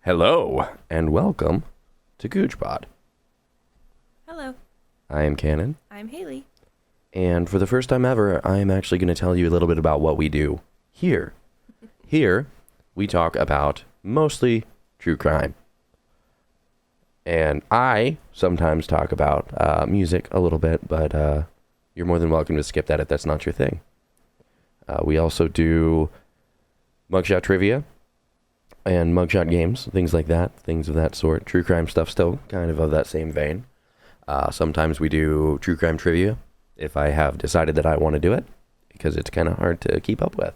Hello, and welcome to Goojpod. Hello, I am Cannon, I'm Hailey. and for the first time ever, I am actually going to tell you a little bit about what we do here. Here, we talk about mostly true crime. And I sometimes talk about music a little bit, but you're more than welcome to skip that if that's not your thing. We also do Mugshot trivia and Mugshot games, things like that, things of that sort. True crime stuff still kind of that same vein. Sometimes we do true crime trivia if I have decided that I want to do it, because it's kind of hard to keep up with.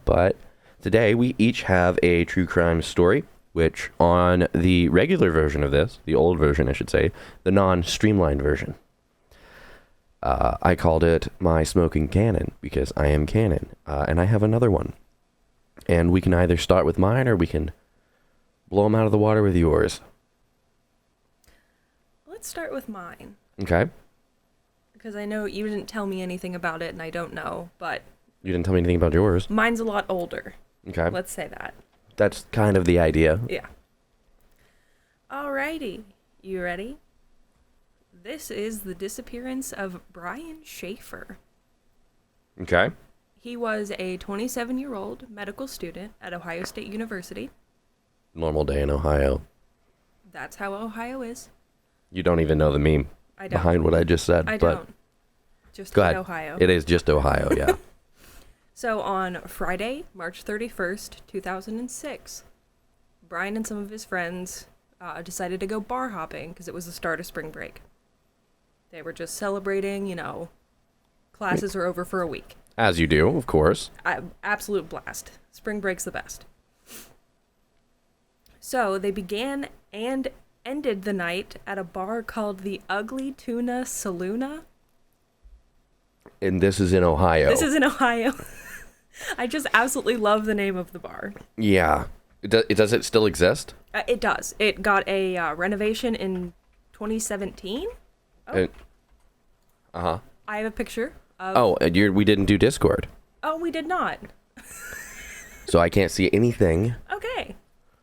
But today we each have a true crime story, which on the regular version of this, the old version I should say, the non-streamlined version, I called it my smoking cannon because I am Cannon, and I have another one. And we can either start with mine or we can blow them out of the water with yours. Let's start with mine. Okay. Because I know you didn't tell me anything about it and I don't know, but You didn't tell me anything about yours. mine's a lot older. Okay. Let's say that. That's kind of the idea. Yeah. Alrighty. You ready? This is the disappearance of Brian Shaffer. Okay. He was a 27-year-old medical student at Ohio State University. Normal day in Ohio. That's how Ohio is. You don't even know the meme I don't. behind what I just said. I but don't. Just go in ahead. Ohio. It is just Ohio, yeah. So on Friday, March 31st, 2006, Brian and some of his friends decided to go bar hopping because it was the start of spring break. They were just celebrating, classes are over for a week. As you do, of course. Absolute blast. Spring break's the best. So they began and ended the night at a bar called the Ugly Tuna Saloona. And this is in Ohio. This is in Ohio. I just absolutely love the name of the bar. Yeah. Does it still exist? It does. It got a renovation in 2017. Oh. Uh-huh. I have a picture of... Oh, we didn't do Discord. Oh, we did not. So I can't see anything. Okay.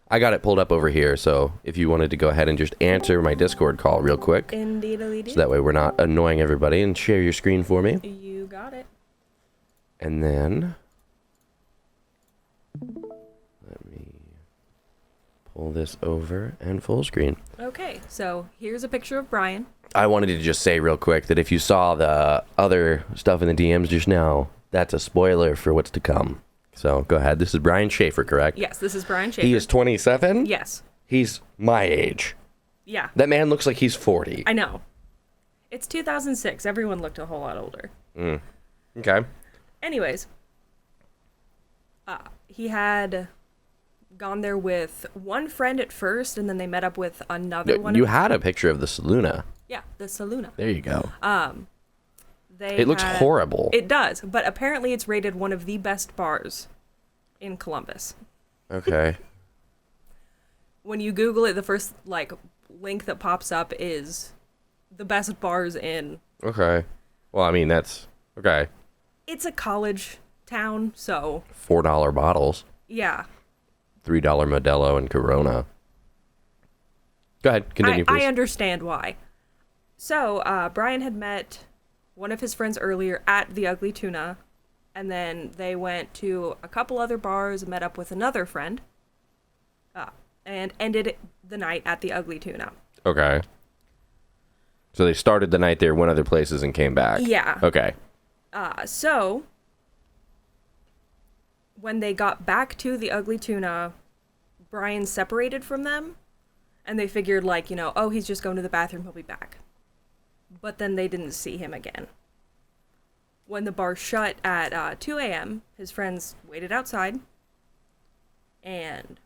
I got it pulled up over here, so if you wanted to go ahead and just answer my Discord call real quick. Indeed. So that way we're not annoying everybody, and share your screen for me. You got it. And then... let me pull this over and full screen. Okay, so here's a picture of Brian. I wanted to just say real quick that if you saw the other stuff in the DMs just now, that's a spoiler for what's to come. So go ahead. This is Brian Shaffer, correct? Yes, this is Brian Shaffer. He is 27? Yes. He's my age. Yeah. That man looks like he's 40. I know. It's 2006. Everyone looked a whole lot older. Okay. Anyways, he had gone there with one friend at first, and then they met up with another one. You had a picture of the Saloona. Yeah, the Saloona. There you go. It looks horrible. It does, but apparently it's rated one of the best bars in Columbus. Okay. When you Google it, the first link that pops up is the best bars in. Okay. Well, I mean, that's... okay. It's a college town, so... $4 bottles. Yeah. $3 Modelo and Corona. Go ahead. Continue, please. I understand why. So, Brian had met one of his friends earlier at the Ugly Tuna, and then they went to a couple other bars and met up with another friend, and ended the night at the Ugly Tuna. Okay. So they started the night there, went other places, and came back. Yeah. Okay. So, when they got back to the Ugly Tuna, Brian separated from them, and they figured, oh, he's just going to the bathroom, he'll be back. But then they didn't see him again. When the bar shut at 2 a.m., his friends waited outside and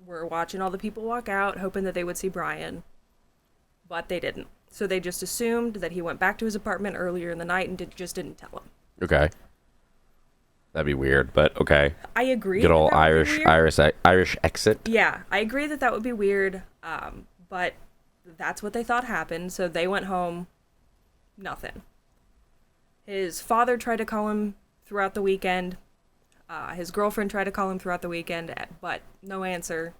were watching all the people walk out, hoping that they would see Brian. But they didn't. So they just assumed that he went back to his apartment earlier in the night and just didn't tell them. Okay. That'd be weird, but okay. I agree. Good old Irish exit. Yeah, I agree that would be weird. But that's what they thought happened. So they went home. Nothing. His father tried to call him throughout the weekend. His girlfriend tried to call him throughout the weekend, but no answer.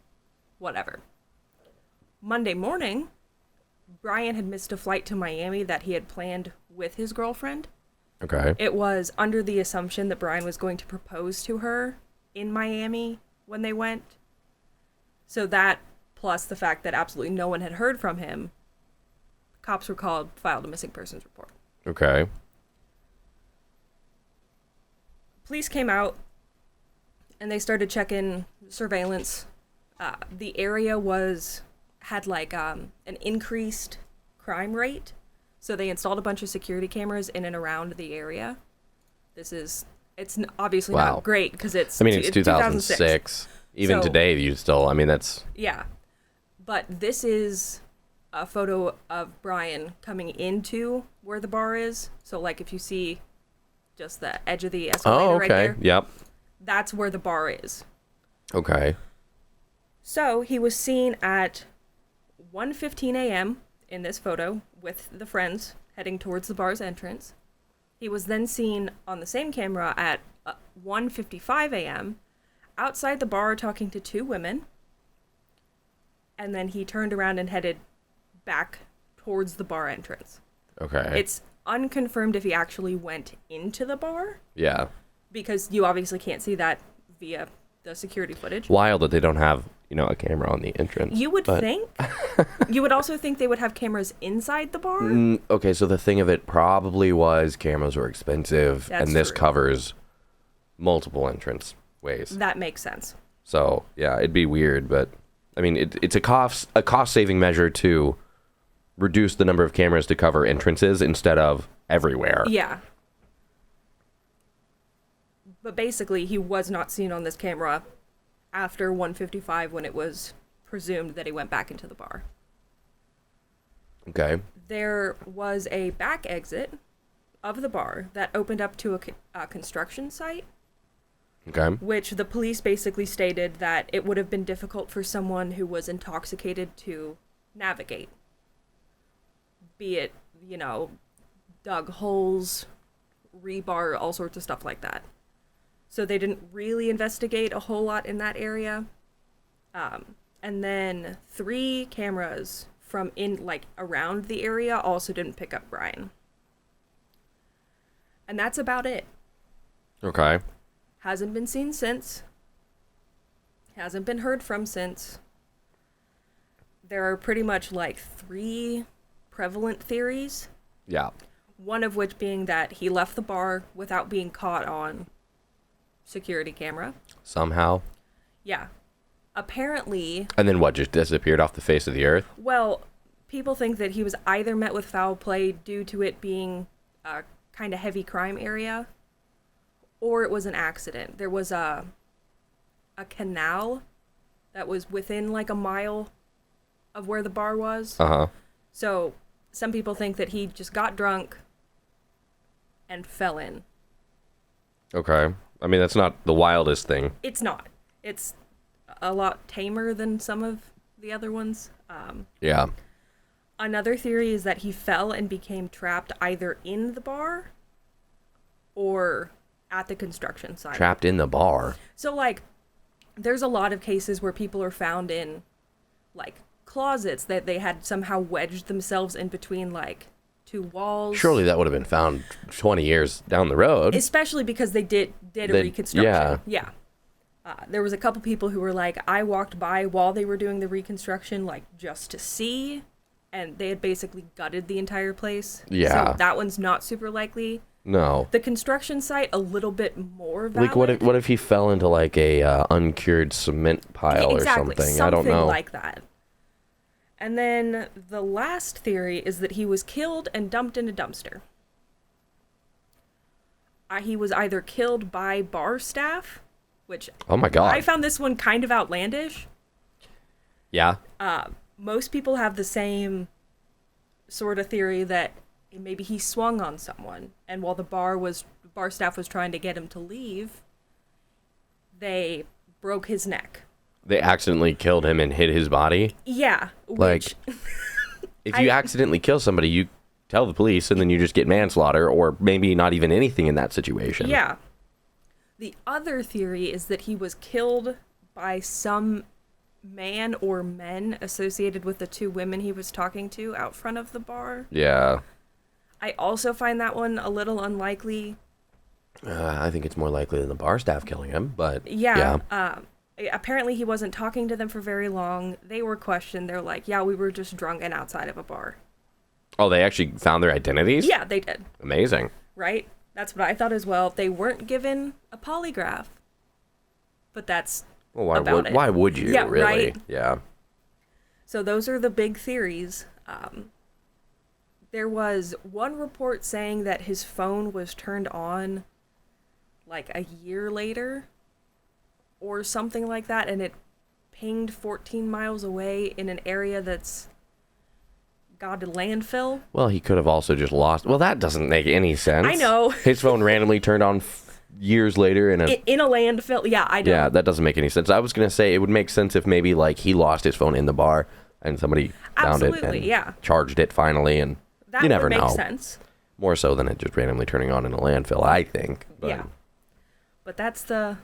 whatever. Monday morning, Brian had missed a flight to Miami that he had planned with his girlfriend. Okay. It was under the assumption that Brian was going to propose to her in Miami when they went. So that, plus the fact that absolutely no one had heard from him, cops were called, filed a missing persons report. Okay. Police came out, and they started checking surveillance. The area had like an increased crime rate, so they installed a bunch of security cameras in and around the area. It's obviously Wow. not great because it's 2006. Even So- today, you still, that's... Yeah. But this is a photo of Brian coming into where the bar is. So, like, if you see just the edge of the escalator right there, Yep. that's where the bar is. Okay. So, he was seen at 1:15 a.m. in this photo with the friends heading towards the bar's entrance. He was then seen on the same camera at 1:55 a.m. outside the bar talking to two women. And then he turned around and headed back towards the bar entrance. Okay. It's unconfirmed if he actually went into the bar, Yeah. because you obviously can't see that via the security footage. Wild that they don't have, a camera on the entrance. You would but- think. You would also think they would have cameras inside the bar. Okay, so the thing of it probably was cameras were expensive, That's and this true. covers multiple entrance ways. That makes sense. So, yeah, it'd be weird, but, it's a cost-saving measure to reduce the number of cameras to cover entrances instead of everywhere. Yeah. But basically, he was not seen on this camera after 1:55 when it was presumed that he went back into the bar. Okay. There was a back exit of the bar that opened up to a construction site, Okay. which the police basically stated that it would have been difficult for someone who was intoxicated to navigate. Be it, dug holes, rebar, all sorts of stuff like that. So they didn't really investigate a whole lot in that area. And then 3 cameras from around the area also didn't pick up Brian. And that's about it. Okay. Hasn't been seen since. Hasn't been heard from since. There are pretty much 3 prevalent theories. Yeah. One of which being that he left the bar without being caught on security camera. Somehow. Yeah. Apparently, And then what, just disappeared off the face of the earth? well, people think that he was either met with foul play due to it being a kind of heavy crime area, or it was an accident. There was a canal that was within a mile of where the bar was. Uh-huh. So some people think that he just got drunk and fell in. Okay. That's not the wildest thing. It's not. It's a lot tamer than some of the other ones. Yeah. Another theory is that he fell and became trapped either in the bar or at the construction site. Trapped in the bar. So, there's a lot of cases where people are found in, closets that they had somehow wedged themselves in between, 2 walls. Surely that would have been found 20 years down the road. Especially because they did a reconstruction. Yeah. There was a couple people who were like, I walked by while they were doing the reconstruction, just to see, and they had basically gutted the entire place. Yeah. So that one's not super likely. No. The construction site, a little bit more valid. What if he fell into a uncured cement pile Exactly, or something? I don't know. Something like that. And then the last theory is that he was killed and dumped in a dumpster. He was either killed by bar staff, which Oh my god. I found this one kind of outlandish. Yeah. Most people have the same sort of theory that maybe he swung on someone, and while the bar staff was trying to get him to leave, they broke his neck. They accidentally killed him and hid his body. Yeah, Like, which If you accidentally kill somebody, you tell the police and then you just get manslaughter, or maybe not even anything in that situation. yeah. The other theory is that he was killed by some man or men associated with the two women he was talking to out front of the bar. Yeah. I also find that one a little unlikely. I think it's more likely than the bar staff killing him, but Yeah. Apparently he wasn't talking to them for very long. They were questioned. They're like, yeah, we were just drunk and outside of a bar. Oh, they actually found their identities? Yeah, they did. Amazing. Right? That's what I thought as well. They weren't given a polygraph. But that's Well, about it. why would you, Yeah, really? right? Yeah. So those are the big theories. There was one report saying that his phone was turned on like a year later or something like that, and it pinged 14 miles away in an area that's got a landfill. Well, he could have also just lost. Well, that doesn't make any sense. I know. His phone randomly turned on years later in a landfill. Yeah, I know. Yeah, that doesn't make any sense. I was going to say it would make sense if maybe like he lost his phone in the bar and somebody found it and charged it finally, and that you never would make know. sense. More so than it just randomly turning on in a landfill, I think. But Yeah. But that's the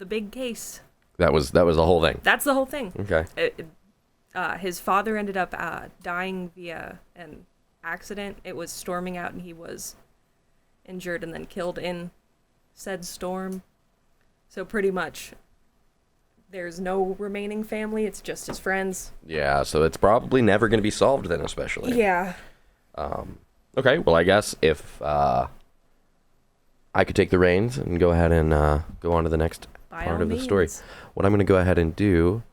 big case. that was the whole thing. That's the whole thing. Okay. His father ended up dying via an accident. It was storming out and he was injured and then killed in said storm. So pretty much there's no remaining family. It's just his friends. Yeah, so it's probably never going to be solved then, especially. Yeah. Okay, well, I guess if I could take the reins and go ahead and go on to the next By part all of the story. means. What I'm going to go ahead and do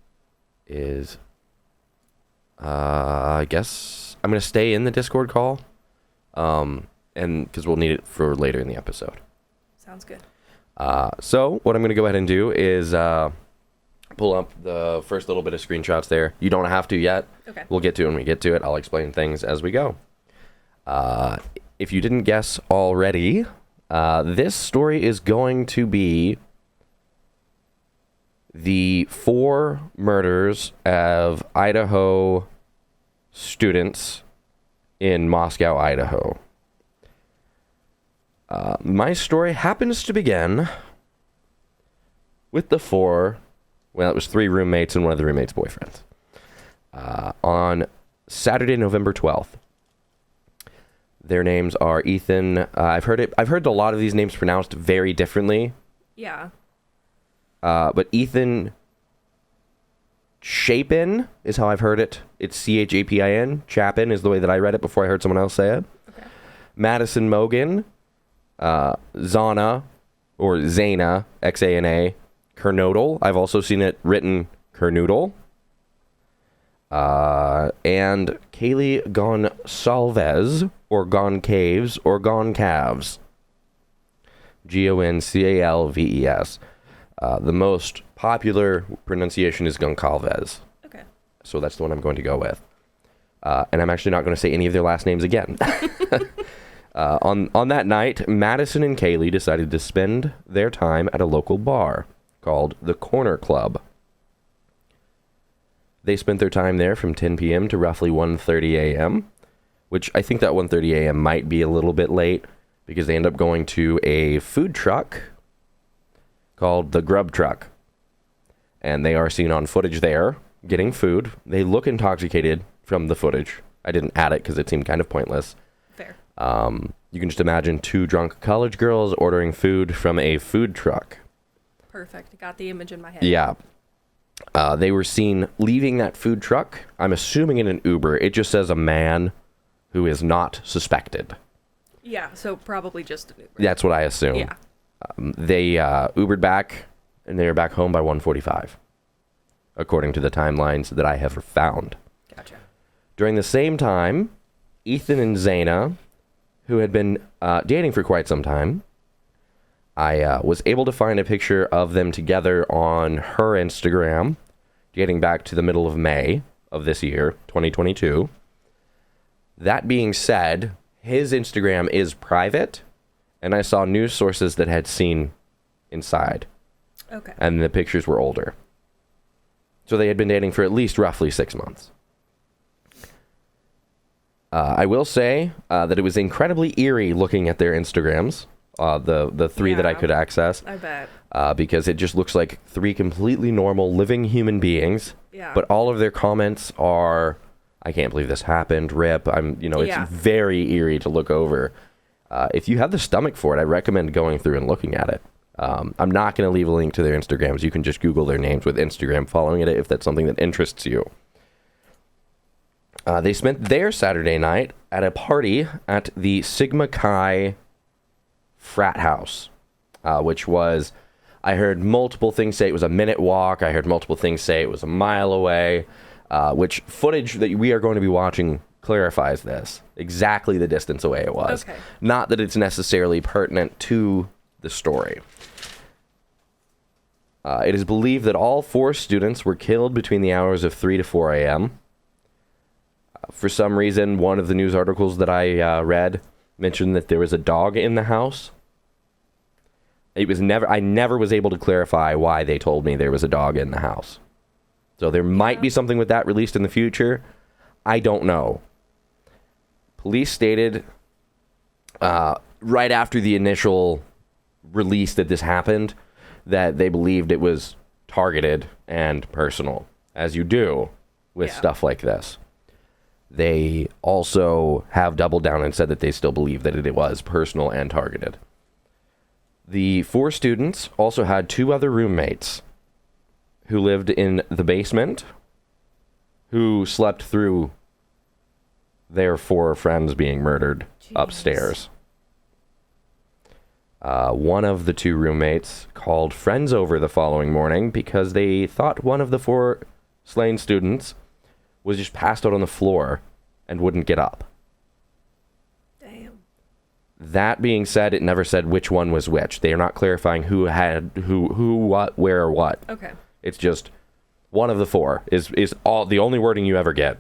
is, I guess I'm going to stay in the Discord call, and because we'll need it for later in the episode. Sounds good. So what I'm going to go ahead and do is pull up the first little bit of screenshots there. You don't have to yet. Okay. We'll get to it when we get to it. I'll explain things as we go. If you didn't guess already, this story is going to be the 4 murders of Idaho students in Moscow, Idaho. My story happens to begin with the 4, well, it was 3 roommates and one of the roommates' boyfriends. On Saturday, November 12th. Their names are Ethan. I've heard a lot of these names pronounced very differently. Yeah. But Ethan Chapin is how I've heard it. It's Chapin. Chapin is the way that I read it before I heard someone else say it. Okay. Madison Mogan, Zana, or Zana, Xana, Kernodle. I've also seen it written Kernoodle. And Kaylee Gonsalves, or Goncaves, or Goncalves. Goncalves. The most popular pronunciation is Goncalves. Okay. So that's the one I'm going to go with. And I'm actually not going to say any of their last names again. On that night, Madison and Kaylee decided to spend their time at a local bar called the Corner Club. They spent their time there from 10 p.m. to roughly 1:30 a.m., which I think that 1:30 a.m. might be a little bit late because they end up going to a food truck called the Grub Truck. And they are seen on footage there getting food. They look intoxicated from the footage. I didn't add it because it seemed kind of pointless. Fair. You can just imagine 2 drunk college girls ordering food from a food truck. Perfect. Got the image in my head. Yeah. They were seen leaving that food truck. I'm assuming in an Uber. It just says a man who is not suspected. Yeah, so probably just an Uber. That's what I assume. Yeah. They Ubered back, and they were back home by 1:45, according to the timelines that I have found. Gotcha. During the same time, Ethan and Zana, who had been dating for quite some time, I was able to find a picture of them together on her Instagram, dating back to the middle of May of this year, 2022. That being said, his Instagram is private, and I saw news sources that had seen inside. Okay. And the pictures were older. So they had been dating for at least roughly 6 months. I will say that it was incredibly eerie looking at their Instagrams. the three that I Yeah. could access, I bet. because it just looks like three completely normal living human beings. Yeah. But all of their comments are, I can't believe this happened, rip. It's Yeah. very eerie to look over. If you have the stomach for it, I recommend going through and looking at it. I'm not going to leave a link to their Instagrams. You can just Google their names with Instagram following it if that's something that interests you. They spent their Saturday night at a party at the Sigma Chi frat house, which was, I heard multiple things say it was a minute walk. I heard multiple things say it was a mile away, which footage that we are going to be watching clarifies this, exactly the distance away it was. Okay. Not that it's necessarily pertinent to the story. It is believed that all 4 students were killed between the hours of 3 to 4 a.m. For some reason, one of the news articles that I read mentioned that there was a dog in the house. I never was able to clarify why they told me there was a dog in the house. So there might be something with that released in the future. I don't know. Police stated right after the initial release that this happened that they believed it was targeted and personal, as you do with stuff like this. They also have doubled down and said that they still believe that it was personal and targeted. The 4 students also had 2 other roommates who lived in the basement, who slept through their 4 friends being murdered upstairs. One of the 2 roommates called friends over the following morning because they thought one of the 4 slain students was just passed out on the floor and wouldn't get up. Damn. That being said, it never said which one was which. They are not clarifying who had who, what, where, or what. Okay. It's just one of the 4 is all the only wording you ever get.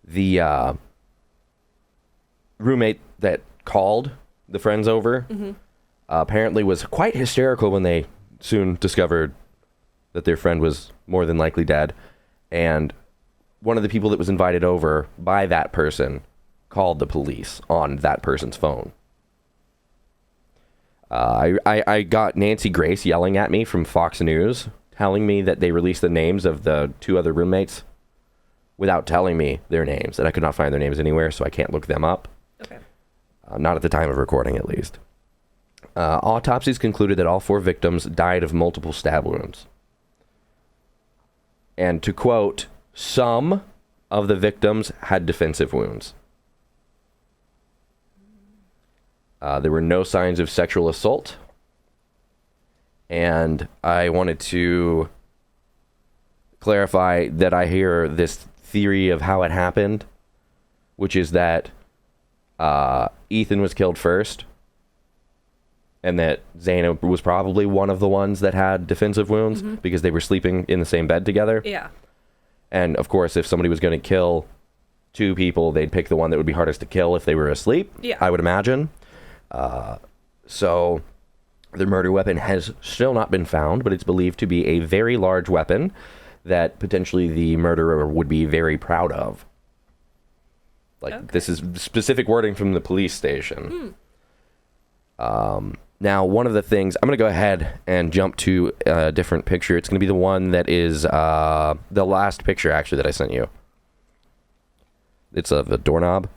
The roommate that called the friends over apparently was quite hysterical when they soon discovered that their friend was more than likely dead. And one of the people that was invited over by that person called the police on that person's phone. I got Nancy Grace yelling at me from Fox News, telling me that they released the names of the 2 other roommates without telling me their names, and I could not find their names anywhere, so I can't look them up. Okay. Not at the time of recording, at least. Autopsies concluded that all 4 victims died of multiple stab wounds. And to quote, some of the victims had defensive wounds. There were no signs of sexual assault. And I wanted to clarify that I hear this theory of how it happened, which is that Ethan was killed first, and that Zaina was probably one of the ones that had defensive wounds because they were sleeping in the same bed together. Yeah. And of course, if somebody was going to kill 2 people, they'd pick the one that would be hardest to kill if they were asleep, I would imagine. So the murder weapon has still not been found, but it's believed to be a very large weapon that potentially the murderer would be very proud of. This is specific wording from the police station. Now, one of the things, I'm going to go ahead and jump to a different picture. It's going to be the one that is the last picture, actually, that I sent you. It's of the doorknob.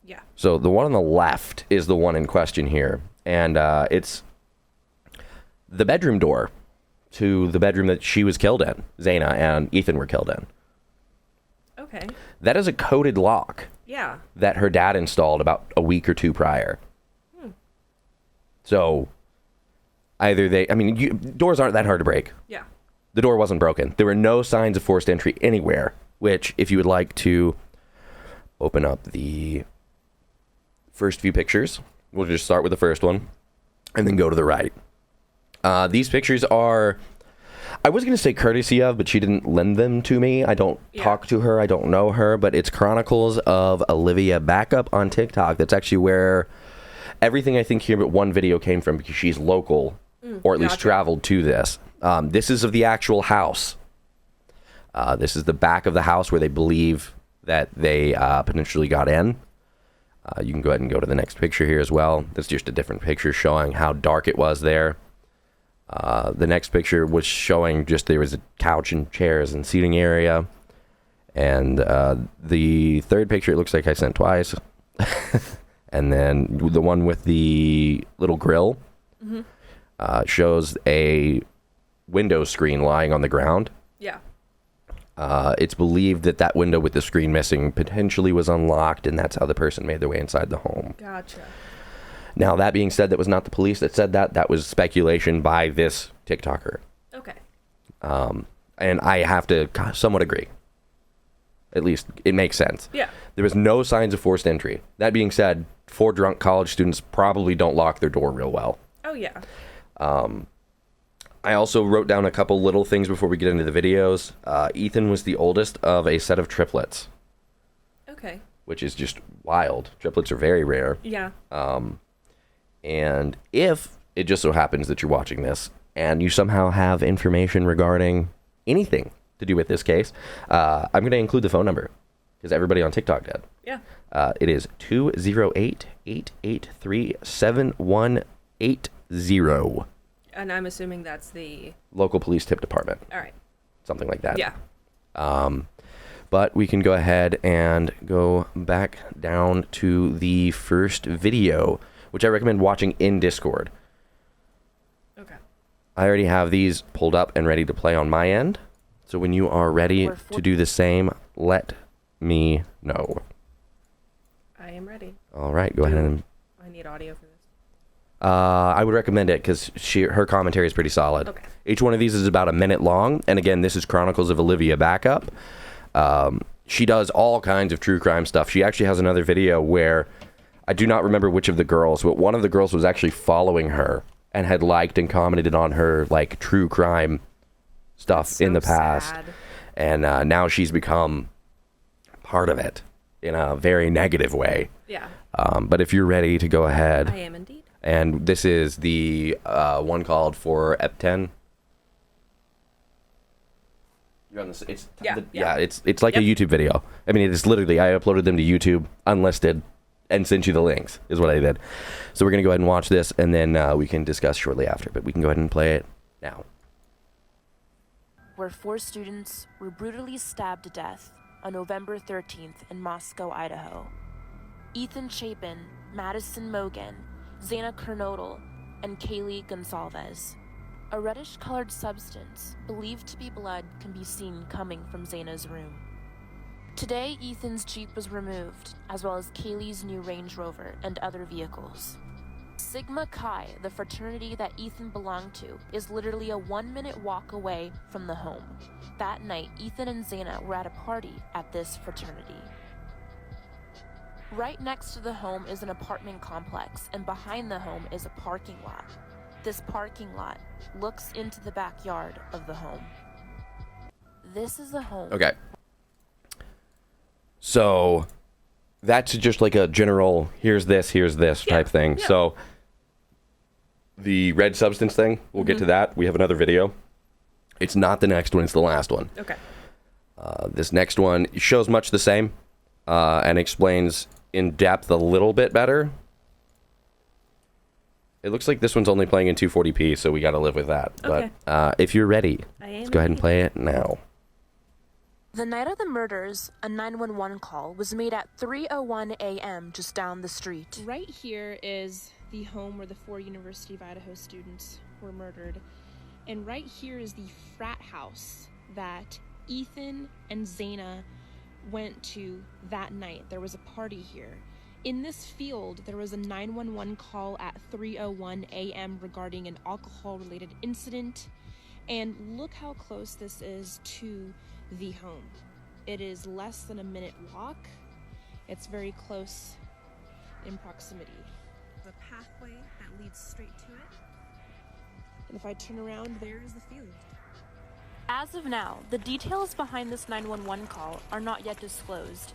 Yeah. So the one on the left is the one in question here. And it's the bedroom door to the bedroom that she was killed in. Zaina and Ethan were killed in. Okay. That is a coded lock. Yeah. That her dad installed about a week or 2 prior. So, either doors aren't that hard to break. Yeah. The door wasn't broken. There were no signs of forced entry anywhere, which, if you would like to open up the first few pictures, we'll just start with the first one, and then go to the right. These pictures are, I was going to say courtesy of, but she didn't lend them to me. I don't talk to her. I don't know her, but it's Chronicles of Olivia Backup on TikTok. That's actually where everything I think here but one video came from, because she's local, or at least traveled to this. This is of the actual house. This is the back of the house where they believe that they potentially got in. You can go ahead and go to the next picture here as well. That's just a different picture showing how dark it was there. The next picture was showing just there was a couch and chairs and seating area. And the third picture, it looks like I sent twice. And then the one with the little grill shows a window screen lying on the ground. Yeah. It's believed that that window with the screen missing potentially was unlocked, and that's how the person made their way inside the home. Gotcha. Now, that being said, that was not the police that said that. That was speculation by this TikToker. Okay. And I have to somewhat agree. At least it makes sense. Yeah. There was no signs of forced entry. That being said, 4 drunk college students probably don't lock their door real well. Oh, yeah. I also wrote down a couple little things before we get into the videos. Ethan was the oldest of a set of triplets. Okay. Which is just wild. Triplets are very rare. Yeah. And if it just so happens that you're watching this and you somehow have information regarding anything to do with this case, I'm going to include the phone number because everybody on TikTok did. Yeah. It is 208-883-7180. And I'm assuming that's the Local police tip department. All right. Something like that. Yeah. But we can go ahead and go back down to the first video, which I recommend watching in Discord. Okay. I already have these pulled up and ready to play on my end. So when you are ready to do the same, let me know. I am ready. All right, go ahead and... I need audio for this. I would recommend it because her commentary is pretty solid. Okay. Each one of these is about a minute long. And again, this is Chronicles of Olivia Backup. She does all kinds of true crime stuff. She actually has another video where I do not remember which of the girls, but one of the girls was actually following her and had liked and commented on her like true crime stuff in the past. Sad. And now she's become part of it in a very negative way. Yeah. But if you're ready to go ahead. I am indeed. And this is the one called for EP10. You're on this. It's it's like a YouTube video. I mean, it's literally I uploaded them to YouTube unlisted and sent you the links is what I did. So we're gonna go ahead and watch this, and then we can discuss shortly after. But we can go ahead and play it now. Where 4 students were brutally stabbed to death on November 13th in Moscow, Idaho. Ethan Chapin, Madison Mogan, Xana Kernodle, and Kaylee Gonsalves. A reddish-colored substance, believed to be blood, can be seen coming from Xana's room. Today, Ethan's Jeep was removed, as well as Kaylee's new Range Rover and other vehicles. Sigma Chi, the fraternity that Ethan belonged to, is literally a 1-minute walk away from the home. That night, Ethan and Xana were at a party at this fraternity. Right next to the home is an apartment complex, and behind the home is a parking lot. This parking lot looks into the backyard of the home. This is the home. Okay. So that's just like a general here's this type thing. Yeah. So the red substance thing, we'll get to that. We have another video. It's not the next one, it's the last one. Okay. This next one shows much the same and explains in depth a little bit better. It looks like this one's only playing in 240p, so we got to live with that. Okay. But if you're ready, I am let's go ahead and play it now. The night of the murders, a 911 call was made at 3:01 a.m. just down the street. Right here is the home where the 4 University of Idaho students were murdered. And right here is the frat house that Ethan and Xana went to that night. There was a party here. In this field, there was a 911 call at 3:01 a.m. regarding an alcohol-related incident. And look how close this is to the home. It is less than a minute walk. It's very close in proximity. The pathway that leads straight to it. And if I turn around, there is the field. As of now, the details behind this 911 call are not yet disclosed.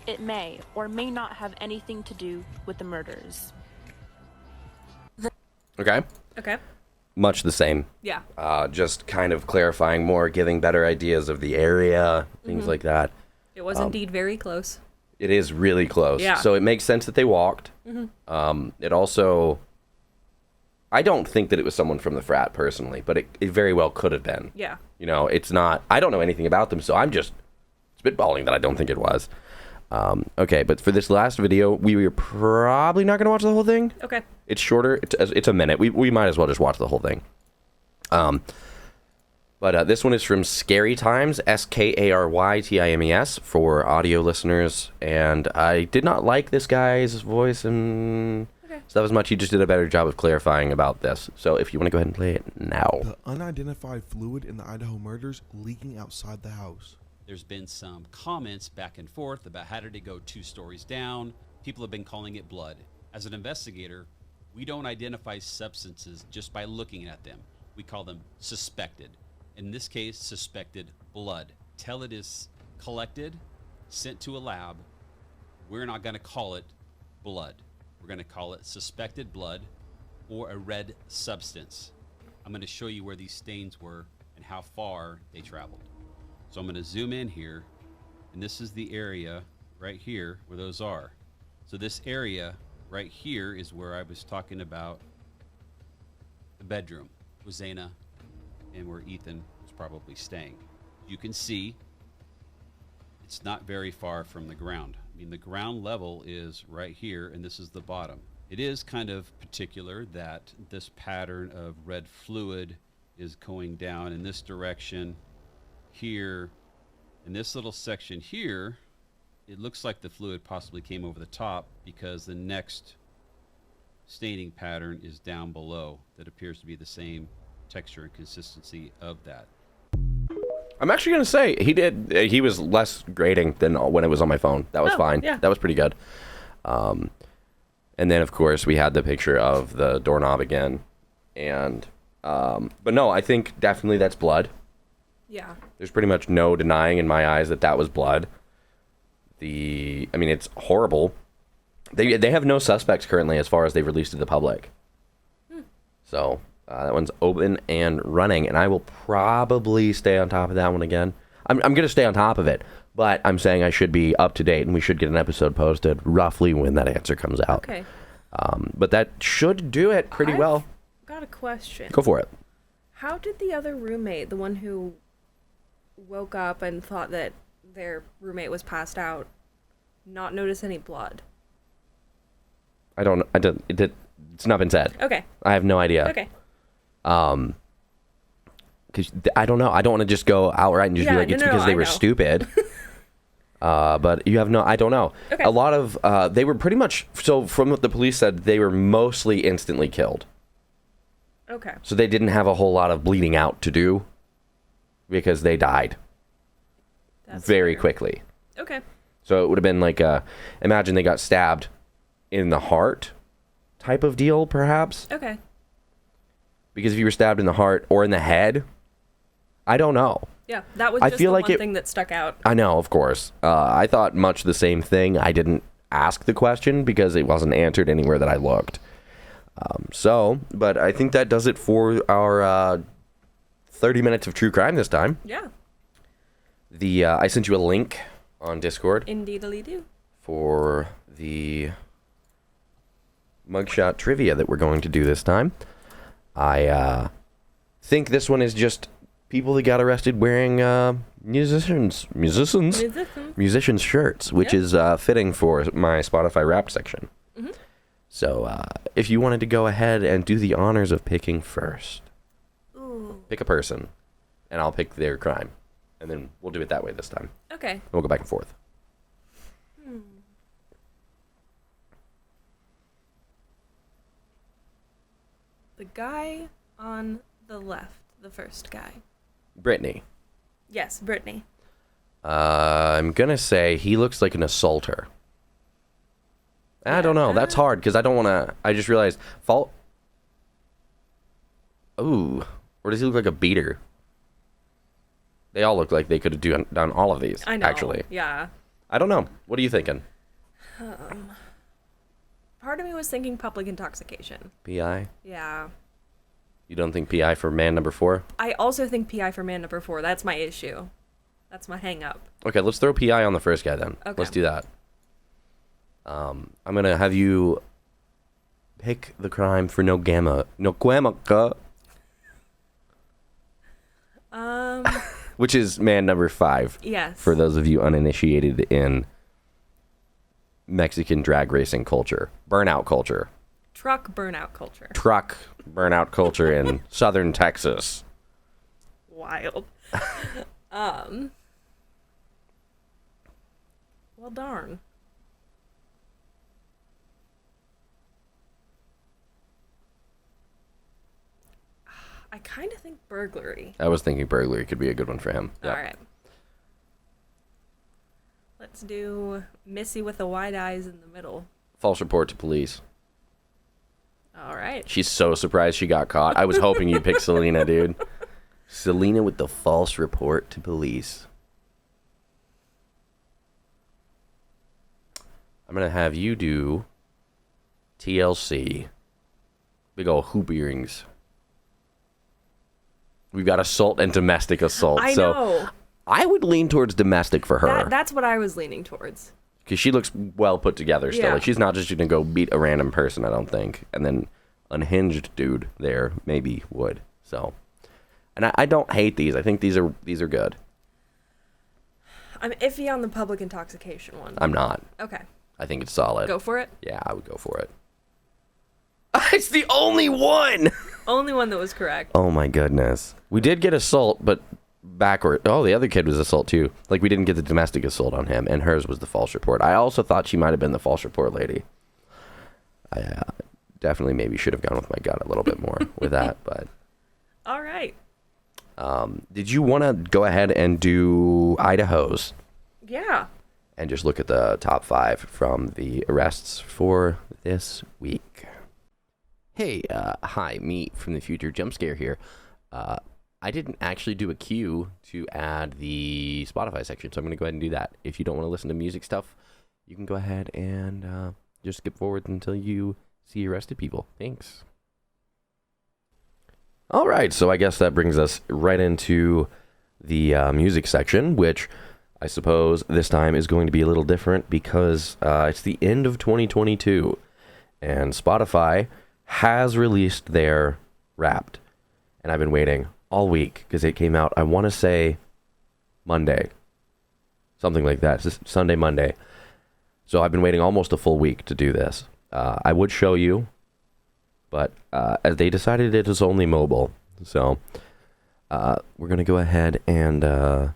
It may or may not have anything to do with the murders. Okay. Okay. Much the same. Yeah. Just kind of clarifying more, giving better ideas of the area, things like that. It was indeed very close. It is really close. Yeah. So it makes sense that they walked. It also... I don't think that it was someone from the frat personally, but it very well could have been. Yeah. You know, it's not... I don't know anything about them, so I'm just spitballing that I don't think it was. Okay, but for this last video, we were probably not going to watch the whole thing. Okay. It's shorter. It's a minute. We might as well just watch the whole thing. But this one is from Scary Times, SKARYTIMES, for audio listeners. And I did not like this guy's voice and stuff as much. He just did a better job of clarifying about this. So if you want to go ahead and play it now. The unidentified fluid in the Idaho murders leaking outside the house. There's been some comments back and forth about how did it go 2 stories down. People have been calling it blood. As an investigator, we don't identify substances just by looking at them. We call them suspected. In this case, suspected blood. Till it is collected, sent to a lab, we're not going to call it blood. We're going to call it suspected blood or a red substance. I'm going to show you where these stains were and how far they traveled. So I'm going to zoom in here, and this is the area right here where those are. So this area right here is where I was talking about the bedroom with Zaina and where Ethan was probably staying. You can see it's not very far from the ground. I mean, the ground level is right here, and this is the bottom. It is kind of particular that this pattern of red fluid is going down in this direction here. In this little section here, it looks like the fluid possibly came over the top because the next staining pattern is down below that appears to be the same texture and consistency of that. I'm actually going to say he was less grating than when it was on my phone. That was fine. Yeah. That was pretty good. And then, of course, we had the picture of the doorknob again. And, but no, I think definitely that's blood. Yeah. There's pretty much no denying in my eyes that was blood. I mean, it's horrible. They have no suspects currently as far as they've released to the public. So... that one's open and running, and I will probably stay on top of that one again. I'm going to stay on top of it, but I'm saying I should be up to date, and we should get an episode posted roughly when that answer comes out. Okay. But that should do it pretty well. Got a question. Go for it. How did the other roommate, the one who woke up and thought that their roommate was passed out, not notice any blood? It's not been said. Okay. I have no idea. Okay. Because I don't know. I don't want to just go outright and just be like, it's because they were stupid. But you have no, I don't know. Okay. A lot of, they were pretty much, so from what the police said, they were mostly instantly killed. Okay. So they didn't have a whole lot of bleeding out to do because they died very quickly. Okay. So it would have been like, imagine they got stabbed in the heart type of deal, perhaps. Okay. Because if you were stabbed in the heart or in the head, I don't know. Yeah, that was just the one thing that stuck out. I know, of course. I thought much the same thing. I didn't ask the question because it wasn't answered anywhere that I looked. But I think that does it for our 30 minutes of true crime this time. Yeah. I sent you a link on Discord. Indeedly do. For the Mugshot trivia that we're going to do this time. I think this one is just people that got arrested wearing musicians shirts, which is fitting for my Spotify Wrapped section. Mm-hmm. So if you wanted to go ahead and do the honors of picking first. Ooh. Pick a person, and I'll pick their crime. And then we'll do it that way this time. Okay. And we'll go back and forth. The guy on the left, the first guy. Brittany. Yes, Brittany. I'm going to say he looks like an assaulter. Yeah. I don't know. That's hard because I don't want to... I just realized... Ooh. Or does he look like a beater? They all look like they could have done all of these, I know, actually. Yeah. I don't know. What are you thinking? Part of me was thinking public intoxication. PI? Yeah. You don't think PI for man number 4? I also think PI for man number 4. That's my issue. That's my hang up. Okay, let's throw PI on the first guy then. Okay. Let's do that. I'm going to have you pick the crime for no gamma. No guamaca. Which is man number 5. Yes. For those of you uninitiated in Mexican drag racing culture. Burnout culture. Truck burnout culture. Truck burnout culture in southern Texas. Wild. Well, darn. I kind of think burglary. I was thinking burglary could be a good one for him. Yep. All right. Let's do Missy with the wide eyes in the middle. False report to police. All right. She's so surprised she got caught. I was hoping you'd pick Selena, dude. Selena with the false report to police. I'm going to have you do TLC. Big ol' hoop earrings. We've got assault and domestic assault. I know. I would lean towards domestic for her. That's what I was leaning towards. Because she looks well put together still. Yeah. Like, she's not just going to go beat a random person, I don't think. And then unhinged dude there maybe would. So, and I don't hate these. I think these are good. I'm iffy on the public intoxication one. I'm not. Okay. I think it's solid. Go for it? Yeah, I would go for it. It's the only one! Only one that was correct. Oh my goodness. We did get assault, but backward. Oh, the other kid was assault too. Like, we didn't get the domestic assault on him, and hers was the false report. I also thought she might have been the false report lady. I definitely maybe should have gone with my gut a little bit more with that, but... All right. Did you want to go ahead and do Idaho's? Yeah. And just look at the top 5 from the arrests for this week. Hey, hi, me from the future, Jump Scare here. I didn't actually do a cue to add the Spotify section, so I'm going to go ahead and do that. If you don't want to listen to music stuff, you can go ahead and just skip forward until you see arrested people. Thanks. All right, so I guess that brings us right into the music section, which I suppose this time is going to be a little different because it's the end of 2022, and Spotify has released their Wrapped, and I've been waiting all week because it came out, I want to say Monday, something like that. It's Sunday, Monday. So I've been waiting almost a full week to do this. I would show you, but as they decided it is only mobile, so we're going to go ahead and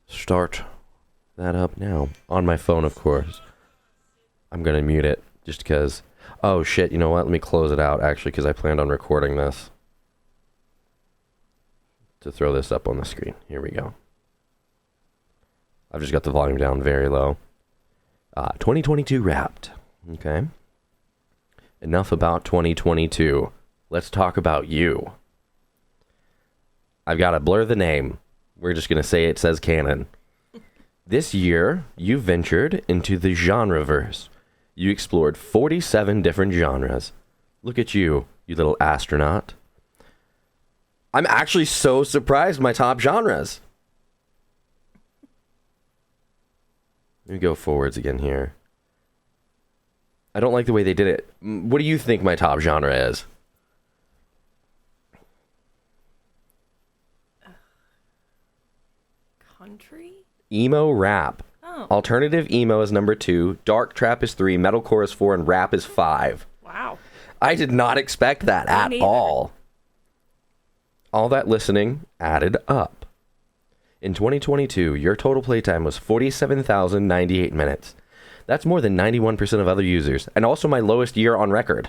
start that up now. On my phone, of course. I'm going to mute it just because... Oh, shit, you know what? Let me close it out, actually, because I planned on recording this to throw this up on the screen. Here we go. I've just got the volume down very low. 2022 Wrapped. Okay. Enough about 2022. Let's talk about you. I've got to blur the name. We're just going to say it says Cannon. This year, you ventured into the genreverse. You explored 47 different genres. Look at you, you little astronaut. I'm actually so surprised my top genres. Let me go forwards again here. I don't like the way they did it. What do you think my top genre is? Country? Emo rap. Oh. Alternative emo is number 2, dark trap is 3, metalcore is 4, and rap is 5. Wow. I did not expect that at all. All that listening added up. In 2022, your total playtime was 47,098 minutes. That's more than 91% of other users, and also my lowest year on record.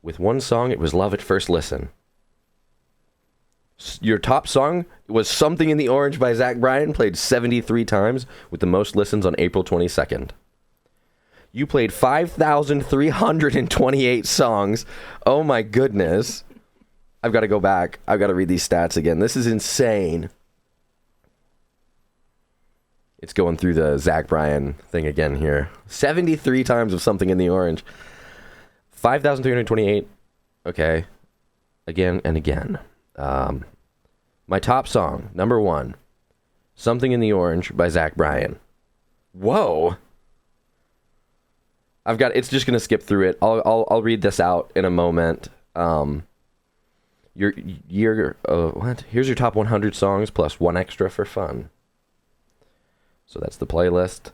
With one song, it was Love at First Listen. Your top song was Something in the Orange by Zach Bryan, played 73 times, with the most listens on April 22nd. You played 5,328 songs. Oh my goodness. I've got to go back. I've got to read these stats again. This is insane. It's going through the Zach Bryan thing again here. 73 times of Something in the Orange. 5,328. Okay. Again and again. My top song, number 1, Something in the Orange by Zach Bryan. Whoa. It's just gonna skip through it. I'll read this out in a moment. Here's your top 100 songs plus one extra for fun. So that's the playlist.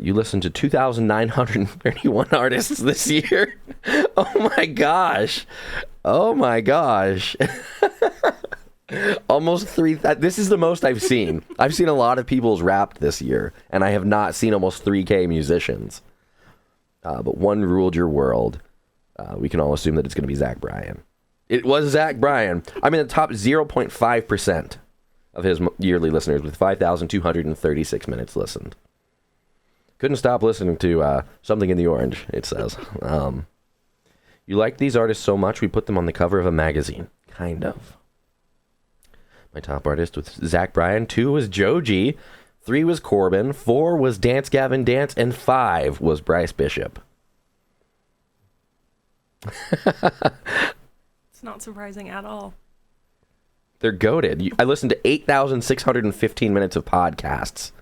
You listened to 2,931 artists this year. Oh my gosh. Almost 3. This is the most I've seen. I've seen a lot of people's Wrapped this year, and I have not seen almost 3K musicians. But one ruled your world. We can all assume that it's going to be Zach Bryan. It was Zach Bryan. I'm in the top 0.5% of his yearly listeners with 5,236 minutes listened. Couldn't stop listening to Something in the Orange, it says. You like these artists so much, we put them on the cover of a magazine. Kind of. My top artist was Zach Bryan. 2 was Joji. 3 was Corbin. 4 was Dance Gavin Dance. And 5 was Bryce Bishop. It's not surprising at all. They're goated. I listened to 8,615 minutes of podcasts.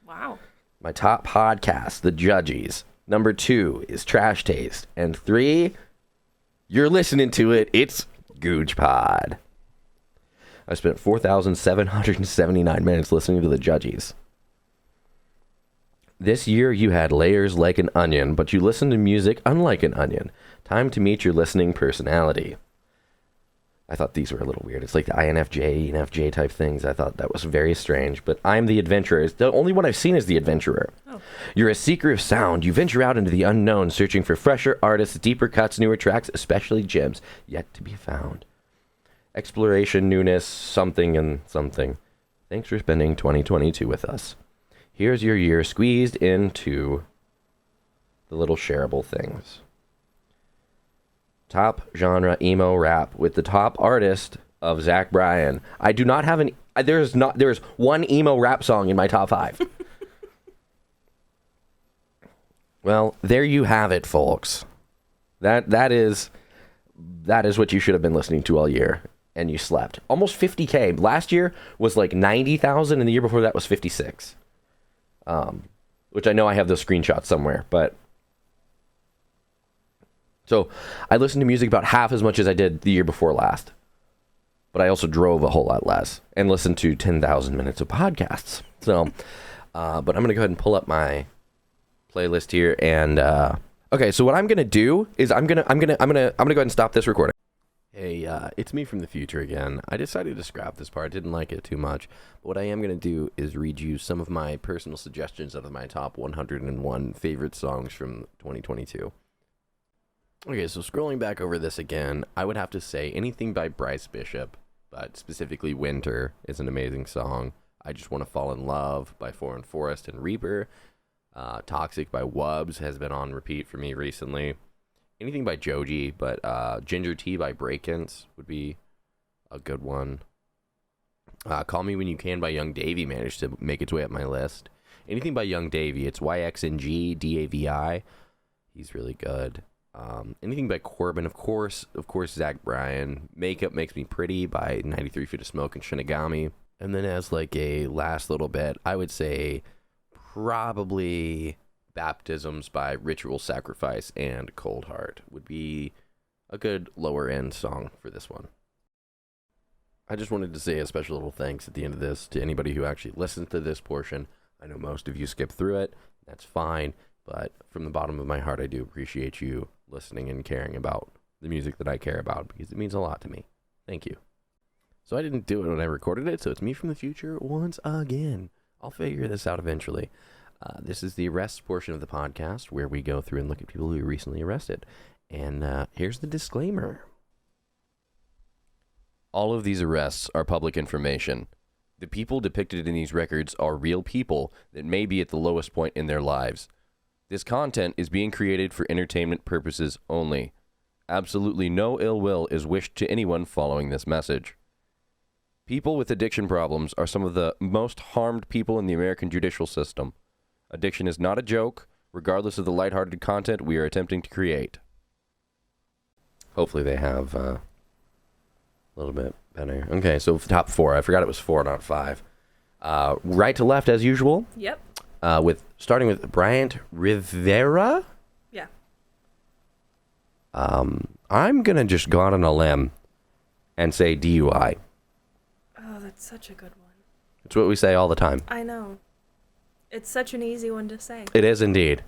Wow. My top podcast, The Judgies. Number 2 is Trash Taste. And 3, you're listening to it, it's Goojpod. I spent 4,779 minutes listening to The Judgies. This year you had layers like an onion, but you listened to music unlike an onion. Time to meet your listening personality. I thought these were a little weird. It's like the INFJ, ENFJ type things. I thought that was very strange, but I'm the adventurer. The only one I've seen is the adventurer. Oh. You're a seeker of sound. You venture out into the unknown, searching for fresher artists, deeper cuts, newer tracks, especially gems yet to be found. Exploration, newness, something and something. Thanks for spending 2022 with us. Here's your year squeezed into the little shareable things. Top genre emo rap with the top artist of Zach Bryan. I do not have there's one emo rap song in my top 5. Well, there you have it, folks. That is what you should have been listening to all year, and you slept. Almost 50K. Last year was like 90,000, and the year before that was 56. Which I know I have those screenshots somewhere, but so I listened to music about half as much as I did the year before last. But I also drove a whole lot less and listened to 10,000 minutes of podcasts. So, but I'm gonna go ahead and pull up my playlist here. And okay, so what I'm gonna do is I'm gonna go ahead and stop this recording. Hey, it's me from the future again. I decided to scrap this part. Didn't like it too much. But what I am gonna do is read you some of my personal suggestions out of my top 101 favorite songs from 2022. Okay, so scrolling back over this again, I would have to say anything by Bryce Bishop, but specifically Winter is an amazing song. I Just Want to Fall in Love by Foreign Forest and Reaper. Toxic by Wubs has been on repeat for me recently. Anything by Joji, but Ginger Tea by Breakins would be a good one. Call Me When You Can by Young Davy managed to make its way up my list. Anything by Young Davy, it's YXNG Davi. He's really good. Anything by Corbin, of course, Zach Bryan. Makeup Makes Me Pretty by 93 Feet of Smoke and Shinigami. And then as like a last little bit, I would say probably Baptisms by Ritual Sacrifice and Cold Heart would be a good lower end song for this one. I just wanted to say a special little thanks at the end of this to anybody who actually listened to this portion. I know most of you skipped through it. That's fine. But from the bottom of my heart, I do appreciate you listening and caring about the music that I care about because it means a lot to me. Thank you. So I didn't do it when I recorded it, so it's me from the future once again. I'll figure this out eventually. This is the arrests portion of the podcast where we go through and look at people who were recently arrested. And here's the disclaimer. All of these arrests are public information. The people depicted in these records are real people that may be at the lowest point in their lives. This content is being created for entertainment purposes only. Absolutely no ill will is wished to anyone following this message. People with addiction problems are some of the most harmed people in the American judicial system. Addiction is not a joke, regardless of the lighthearted content we are attempting to create. Hopefully they have a little bit better. Okay, so top 4. I forgot it was 4, not 5. Right to left as usual. Yep. starting with Bryant Rivera. Yeah. I'm gonna just go out on a limb and say DUI. Oh, that's such a good one. It's what we say all the time. I know. It's such an easy one to say. It is indeed,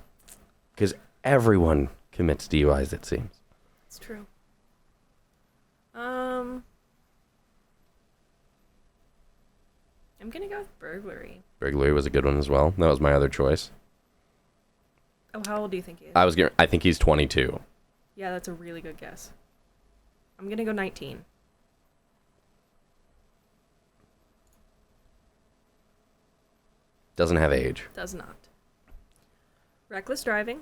because everyone commits DUIs. It seems. It's true. I'm gonna go with burglary. Burglary was a good one as well. That was my other choice. Oh, how old do you think he is? I think he's 22. Yeah, that's a really good guess. I'm gonna go 19. Doesn't have age. Does not. Reckless driving.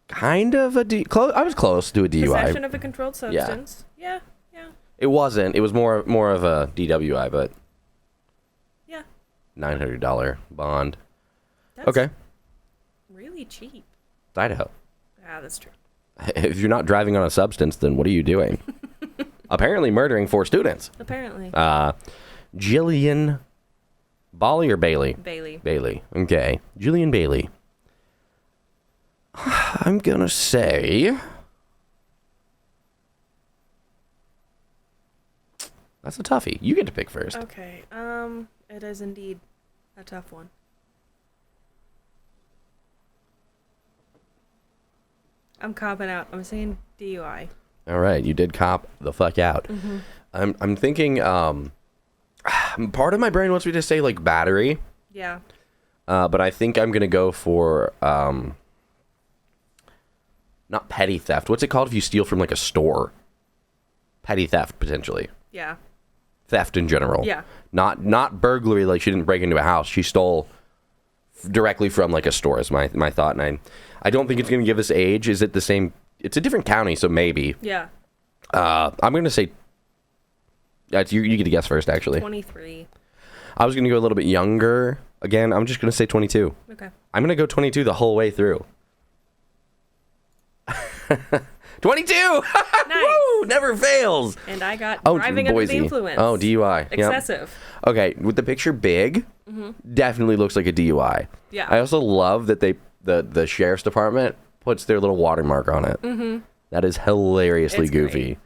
Kind of a close. I was close to a DUI. Possession of a controlled substance. Yeah. It wasn't. It was more of a DWI, but Yeah. $900 bond. That's Okay. really cheap. It's Idaho. Yeah, that's true. If you're not driving on a substance, then what are you doing? Apparently murdering 4 students. Apparently. Jillian Bailey or Bailey? Bailey. Bailey. Okay. Jillian Bailey. I'm gonna say that's a toughie. You get to pick first. Okay. It is indeed a tough one. I'm copping out. I'm saying DUI. All right, you did cop the fuck out. Mm-hmm. I'm thinking. Part of my brain wants me to say like battery. Yeah. But I think I'm gonna go for not petty theft. What's it called if you steal from like a store? Petty theft potentially. Yeah. Theft in general. Yeah. Not burglary, like she didn't break into a house. She stole directly from like a store is my thought, and I don't think it's gonna give us age. Is it the same? It's a different county, so maybe. Yeah. I'm gonna say. You get to guess first, actually. 23. I was gonna go a little bit younger. Again, I'm just gonna say 22. Okay. I'm gonna go 22 the whole way through. 22! Nice. Woo! Never fails. And I got Oh, driving under Boise. the influence. Oh, DUI. Yep. Excessive. Okay, with the picture big, definitely looks like a DUI. Yeah. I also love that the sheriff's department puts their little watermark on it. Mm-hmm. That is hilariously It's goofy. great.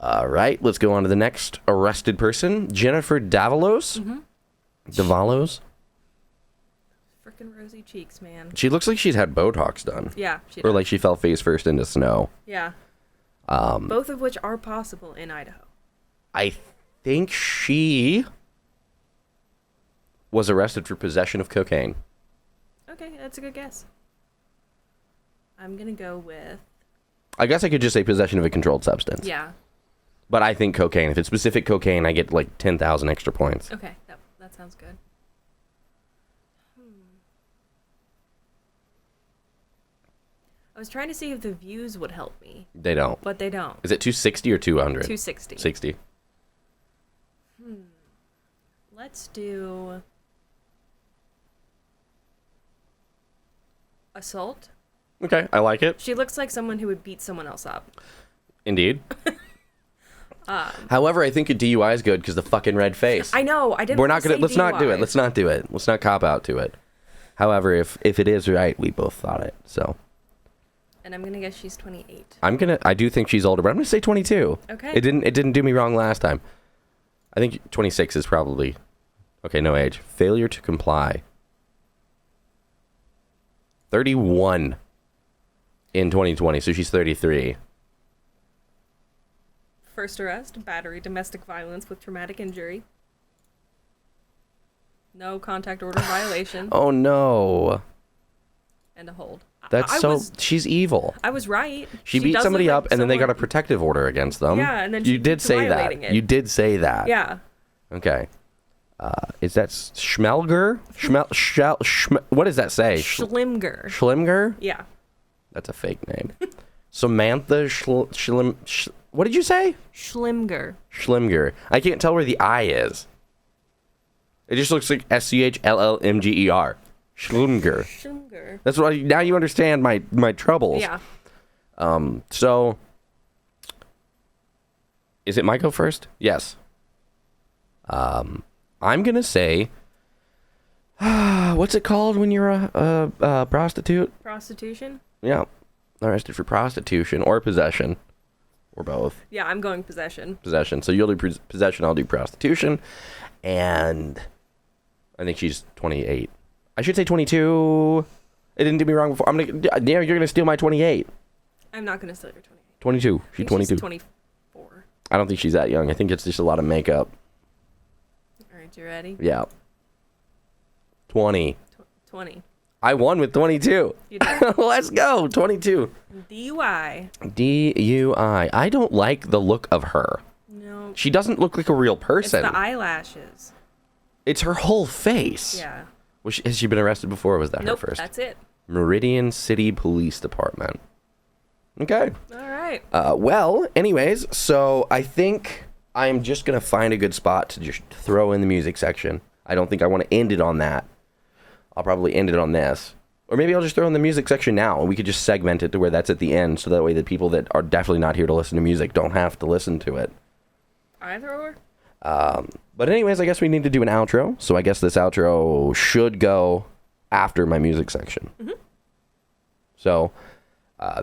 All right, let's go on to the next arrested person, Jennifer Davalos. Davalos. Freaking rosy cheeks, man. She looks like she's had Botox done. Yeah. She Or does. like she fell face first into snow. Yeah. Both of which are possible in Idaho. I think she was arrested for possession of cocaine. Okay, that's a good guess. I'm gonna go with I guess I could just say possession of a controlled substance. yeah. But I think cocaine. If it's specific cocaine, I get like 10,000 extra points. Okay, that sounds good. I was trying to see if the views would help me, They don't. but they don't. Is it 260 or 200? 260. 60. Let's do assault. Okay, I like it. She looks like someone who would beat someone else up. Indeed. However, I think a DUI is good because the fucking red face. I know. I didn't. We're want not to gonna. say Let's not do it. DUI. Let's not do it. Let's not cop out to it. However, if it is right, we both thought it. So And I'm gonna guess she's 28. I do think she's older, but I'm gonna say 22. Okay. It didn't do me wrong last time. I think 26 is probably okay. No age. Failure to comply. 31 in 2020, so she's 33. First arrest: battery, domestic violence with traumatic injury. No contact order violation. Oh no. And a hold. That's she's evil. I was right. She beat does somebody look up like and then they got a someone- protective order against them. Yeah, and then you she did keeps say violating that. it. You did say that. Yeah. Okay. Is that Schmelger? What does that say? Schlimger. Schlimger? Yeah. That's a fake name. Samantha what did you say? Schlimger. Schlimger. I can't tell where the I is. It just looks like SCHLLMGER. Schlimger. Schlimger. That's what now you understand my troubles. Yeah. So is it my go first? Yes. I'm gonna say What's it called when you're a prostitute? Prostitution? Yeah. Arrested for prostitution or possession. Or both. Yeah, I'm going possession. Possession. So you'll do possession, I'll do prostitution. And I think she's 28. I should say 22. It didn't do me wrong before. You're gonna steal my 28. I'm not gonna steal your 28. 22. She's 22. She's 24. I don't think she's that young. I think it's just a lot of makeup. All right, you ready? Yeah. 20. 20. I won with 22. You did. Let's go. 22. DUI. DUI. I don't like the look of her. No. She doesn't look like a real It's person. the eyelashes. It's her whole face. Yeah. Has she been arrested before, or was that Nope, her first? that's it. Meridian City Police Department. Okay. All right. Well, anyways, so I think I'm just going to find a good spot to just throw in the music section. I don't think I want to end it on that. I'll probably end it on this. Or maybe I'll just throw in the music section now, and we could just segment it to where that's at the end, so that way the people that are definitely not here to listen to music don't have to listen to it. Either or? But anyways, I guess we need to do an outro. So I guess this outro should go after my music section. Mm-hmm. So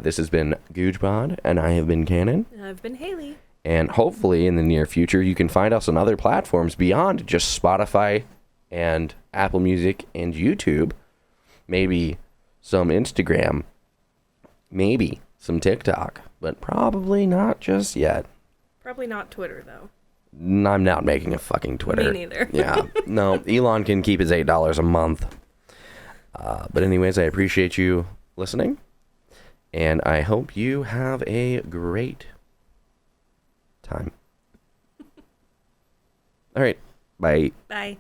this has been Goojpod, and I have been Cannon. And I've been Hailey. And hopefully in the near future, you can find us on other platforms beyond just Spotify and Apple Music and YouTube. Maybe some Instagram. Maybe some TikTok. But probably not just yet. Probably not Twitter, though. I'm not making a fucking Twitter. Me neither. Yeah. No, Elon can keep his $8 a month. But anyways, I appreciate you listening. And I hope you have a great time. All right. Bye. Bye.